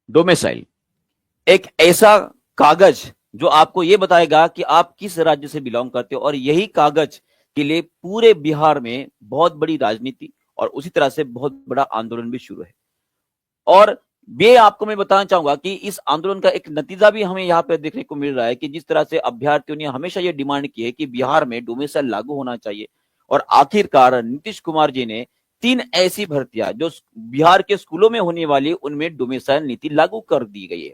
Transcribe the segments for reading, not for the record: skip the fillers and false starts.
Domicile एक ऐसा कागज जो आपको यह बताएगा कि आप किस राज्य से बिलोंग करते हो, और यही कागज के लिए पूरे बिहार में बहुत बड़ी राजनीति और उसी तरह से बहुत बड़ा आंदोलन भी शुरू है। और ये आपको मैं बताना चाहूंगा कि इस आंदोलन का एक नतीजा भी हमें यहाँ पे देखने को मिल रहा है कि जिस तरह से अभ्यर्थियों ने हमेशा ये डिमांड की है कि बिहार में डोमिसाइल लागू होना चाहिए, और आखिरकार नीतीश कुमार जी ने 3 ऐसी भर्तियां जो बिहार के स्कूलों में होने वाली उनमें डोमिसाइल नीति लागू कर दी गई है।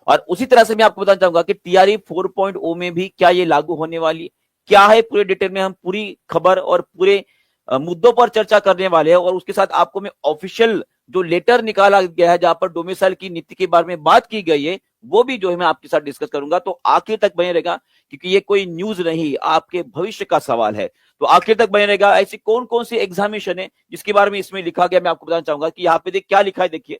और उसी तरह से मैं आपको बताना चाहूंगा कि टीआरई 4.0 में भी क्या ये लागू होने वाली क्या है, पूरे डिटेल में हम पूरी खबर और पूरे मुद्दों पर चर्चा करने वाले हैं। और उसके साथ आपको मैं ऑफिशियल जो लेटर निकाला गया है जहां पर डोमिसाइल की नीति के बारे में बात की गई है वो भी जो है मैं आपके साथ डिस्कस करूंगा। तो आखिर तक बने रहेगा, क्योंकि ये कोई न्यूज नहीं, आपके भविष्य का सवाल है। तो आखिर तक बने रहेगा। ऐसी कौन कौन सी एग्जामिनेशन है जिसके बारे में इसमें लिखा गया, मैं आपको बताना चाहूंगा कि यहाँ पे क्या लिखा है। देखिए,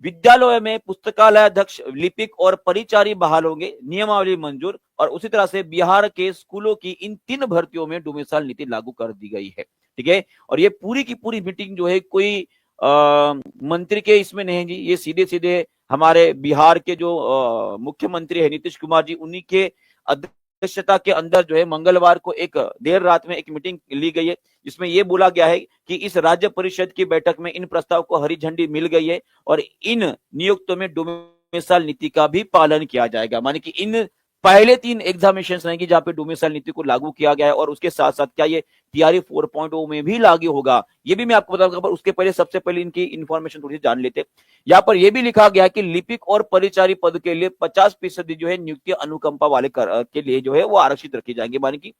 विद्यालयों में पुस्तकालय अध्यक्ष, लिपिक और परिचारी बहाल होंगे, नियमावली मंजूर। और उसी तरह से बिहार के स्कूलों की इन 3 भर्तियों में डोमिसाइल नीति लागू कर दी गई है। ठीक है, और ये पूरी की पूरी मीटिंग जो है कोई मंत्री के इसमें नहीं जी, ये सीधे सीधे हमारे बिहार के जो मुख्यमंत्री है नीतीश कुमार जी, उन्हीं के अध्यक्षता के अंदर जो है मंगलवार को एक देर रात में एक मीटिंग ली गई है, जिसमें यह बोला गया है कि इस राज्य परिषद की बैठक में इन प्रस्ताव को हरी झंडी मिल गई है और इन नियुक्तों में डोमिसाइल नीति का भी पालन किया जाएगा। माने कि इन पहले 3 एग्जामिनेशन रहेंगे जहां पे डोमिसाइल नीति को लागू किया गया है, और उसके साथ साथ क्या ये टीआरई 4.0 में भी लागू होगा ये भी मैं आपको बताऊंगा। पर उसके पहले सबसे पहले इनकी इंफॉर्मेशन थोड़ी सी जान लेते। यहाँ पर यह भी लिखा गया कि लिपिक और परिचारी पद के लिए 50% जो है नियुक्ति अनुकंपा वाले के लिए जो है वो आरक्षित रखी जाएंगे। माने कि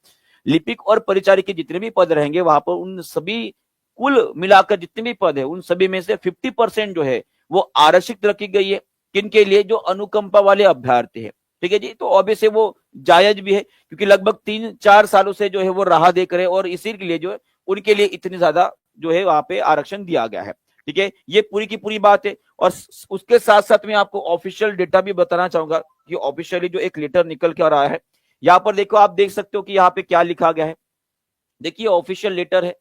लिपिक और परिचारी के जितने भी पद रहेंगे वहां पर उन सभी कुल मिलाकर जितने भी पद है उन सभी में से 50% जो है वो आरक्षित रखी गई है। किनके लिए? जो अनुकंपा वाले अभ्यर्थी है। ठीक है जी, तो ऑब्वियस है वो जायज भी है, क्योंकि लगभग 3-4 सालों से जो है वो राह देख रहे, और इसी के लिए जो है उनके लिए इतनी ज्यादा जो है वहां पे आरक्षण दिया गया है। ठीक है, ये पूरी की पूरी बात है। और उसके साथ साथ में आपको ऑफिशियल डेटा भी बताना चाहूंगा कि ऑफिशियली जो एक लेटर निकल के आ रहा है, यहाँ पर देखो, आप देख सकते हो कि यहाँ पे क्या लिखा गया है। देखिए, ऑफिशियल लेटर है,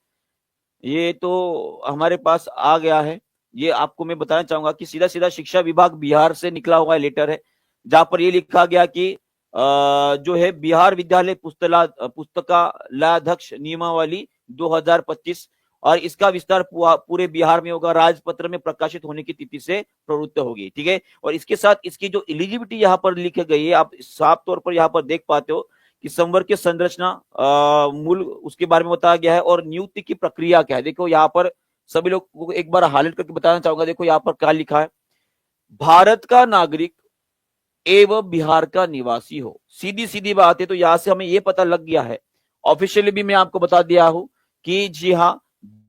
ये तो हमारे पास आ गया है। ये आपको मैं बताना चाहूंगा कि सीधा सीधा शिक्षा विभाग बिहार से निकला हुआ लेटर है, जहां पर ये लिखा गया कि जो है बिहार विद्यालय पुस्तकालयाध्यक्ष नियमावली 2025, और इसका विस्तार पूरे बिहार में होगा, राजपत्र में प्रकाशित होने की तिथि से प्रवृत्त होगी। ठीक है, और इसके साथ इसकी जो एलिजिबिलिटी यहाँ पर लिखी गई है, आप साफ तौर पर यहाँ पर देख पाते हो कि संवर्ग की संरचना, मूल उसके बारे में बताया गया है, और नियुक्ति की प्रक्रिया क्या है। देखो यहाँ पर सभी लोग को एक बार हाईलाइट करके बताना चाहूंगा। देखो यहाँ पर क्या लिखा है, भारत का नागरिक एवं बिहार का निवासी हो। सीधी सीधी बात है, तो यहां से हमें यह पता लग गया है, ऑफिशियली भी मैं आपको बता दिया हूं कि जी हाँ,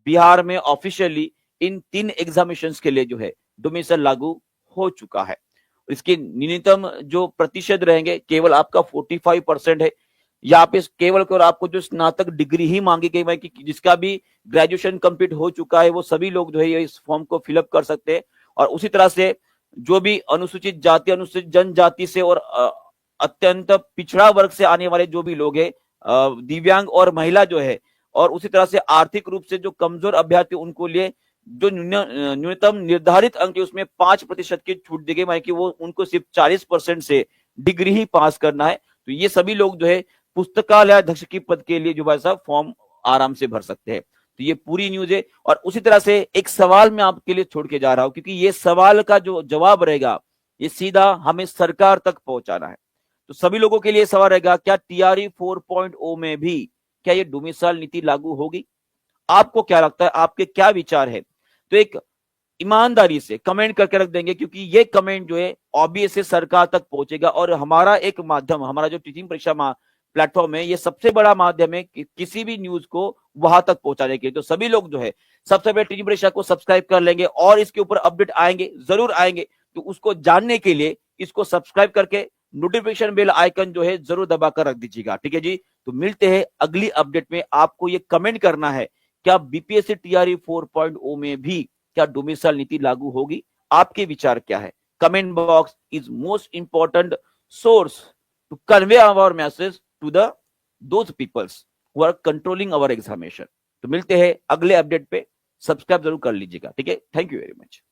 बिहार में ऑफिशियली इन 3 एग्जामिनेशन के लिए जो है डोमिसाइल लागू हो चुका है। इसके न्यूनतम जो प्रतिशत रहेंगे केवल आपका 45% है। यहाँ पे केवल और आपको जो स्नातक डिग्री ही मांगी गई है कि जिसका भी ग्रेजुएशन कंप्लीट हो चुका है वो सभी लोग जो है इस फॉर्म को फिलअप कर सकते हैं। और उसी तरह से जो भी अनुसूचित जाति, अनुसूचित जनजाति से और अत्यंत पिछड़ा वर्ग से आने वाले जो भी लोग हैं, दिव्यांग और महिला जो है, और उसी तरह से आर्थिक रूप से जो कमजोर अभ्यर्थी उनको लिए जो न्यूनतम निर्धारित अंक है उसमें 5% की छूट दी गई, माने कि वो उनको सिर्फ 40% से डिग्री ही पास करना है। तो ये सभी लोग जो है पुस्तकालय अध्यक्ष की पद के लिए जो भाई साहब फॉर्म आराम से भर सकते हैं। तो ये पूरी न्यूज है। और उसी तरह से एक सवाल मैं आपके लिए छोड़ के जा रहा हूं, क्योंकि ये सवाल का जो जवाब रहेगा ये सीधा हमें सरकार तक पहुंचाना है। तो सभी लोगों के लिए सवाल रहेगा, क्या टीआरई 4.0 में भी क्या ये डोमिसाइल नीति लागू होगी? आपको क्या लगता है, आपके क्या विचार है? तो एक ईमानदारी से कमेंट करके रख देंगे, क्योंकि ये कमेंट जो है ऑब्वियसली सरकार तक पहुंचेगा। और हमारा एक माध्यम, हमारा जो टीचिंग परीक्षा प्लेटफॉर्म है, ये सबसे बड़ा माध्यम है कि किसी भी न्यूज को वहां तक पहुंचाने के लिए। तो सभी लोग जो है सबसे पहले टीचिंग परीक्षा को सब्सक्राइब कर लेंगे, और इसके ऊपर अपडेट आएंगे, जरूर आएंगे। तो उसको जानने के लिए इसको सब्सक्राइब करके नोटिफिकेशन बेल आइकन जो है जरूर दबाकर रख दीजिएगा। ठीक है जी, तो मिलते हैं अगली अपडेट में। आपको ये कमेंट करना है, क्या बीपीएससी टीआरई 4.0 में भी क्या डोमिसाइल नीति लागू होगी? आपके विचार क्या है? Comment box is most important source to convey our message to the those peoples who are controlling our examination. तो मिलते हैं अगले अपडेट पे, सब्सक्राइब जरूर कर लीजिएगा। ठीक है, थैंक यू वेरी मच।